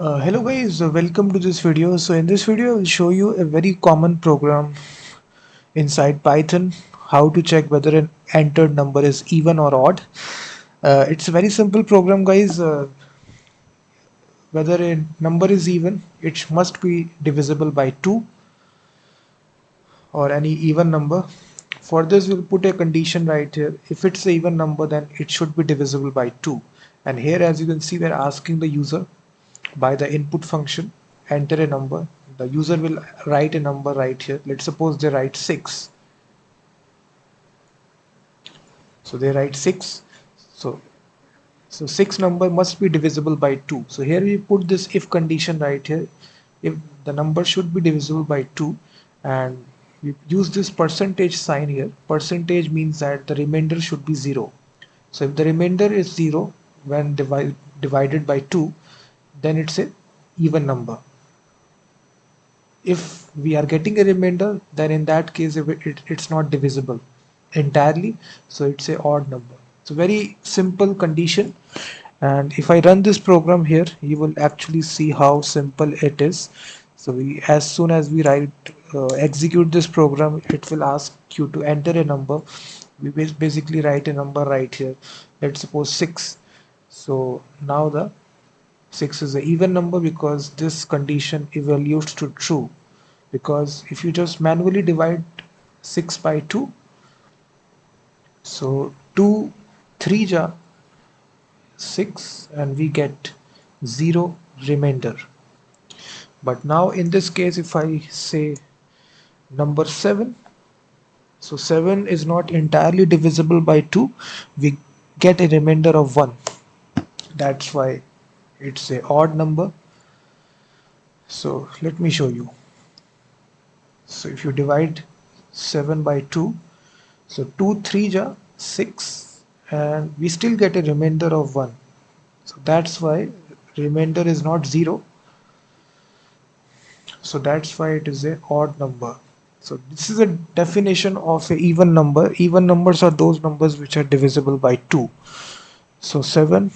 Hello guys, welcome to this video. So in this video, I will show you a very common program inside Python, how to check whether an entered number is even or odd. It's a very simple program guys. Whether a number is even, it must be divisible by 2 or any even number. For this, we'll put a condition right here. If it's an even number, then it should be divisible by 2. And here, as you can see, we're asking the user by the input function, enter a number. The user will write a number right here. Let's suppose they write 6. So they write 6. So, so 6 number must be divisible by 2. So here we put this if condition right here. If the number should be divisible by 2, and we use this percentage sign here. Percentage means that the remainder should be 0. So if the remainder is 0 when divided by 2, then it's a even number. If we are getting a remainder, then in that case it's not divisible entirely, so it's a odd number. It's a very simple condition, and if I run this program here, you will actually see how simple it is. So as soon as we execute this program, it will ask you to enter a number. We basically write a number right here. Let's suppose 6. So now the 6 is an even number because this condition evaluates to true. Because if you just manually divide 6 by 2, so 2 3 ja 6 and we get 0 remainder. But now in this case, if I say number 7, so 7 is not entirely divisible by 2, we get a remainder of 1. That's why it's a odd number. So let me show you. So if you divide 7 by 2, so 2 3 ja 6, and we still get a remainder of 1. So that's why remainder is not 0. So that's why it is a odd number. So this is a definition of a even number. Even numbers are those numbers which are divisible by 2. So 7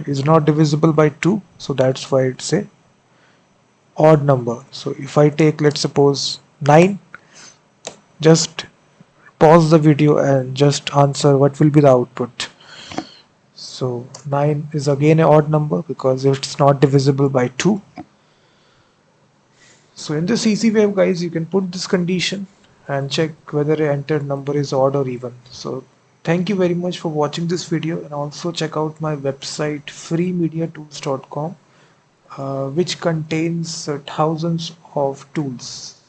is not divisible by 2, so that's why it's a odd number. So if I take, let's suppose 9, just pause the video and just answer what will be the output. So 9 is again an odd number because it's not divisible by 2. So in this easy way guys, you can put this condition and check whether a entered number is odd or even. So thank you very much for watching this video, and also check out my website freemediatools.com, which contains thousands of tools.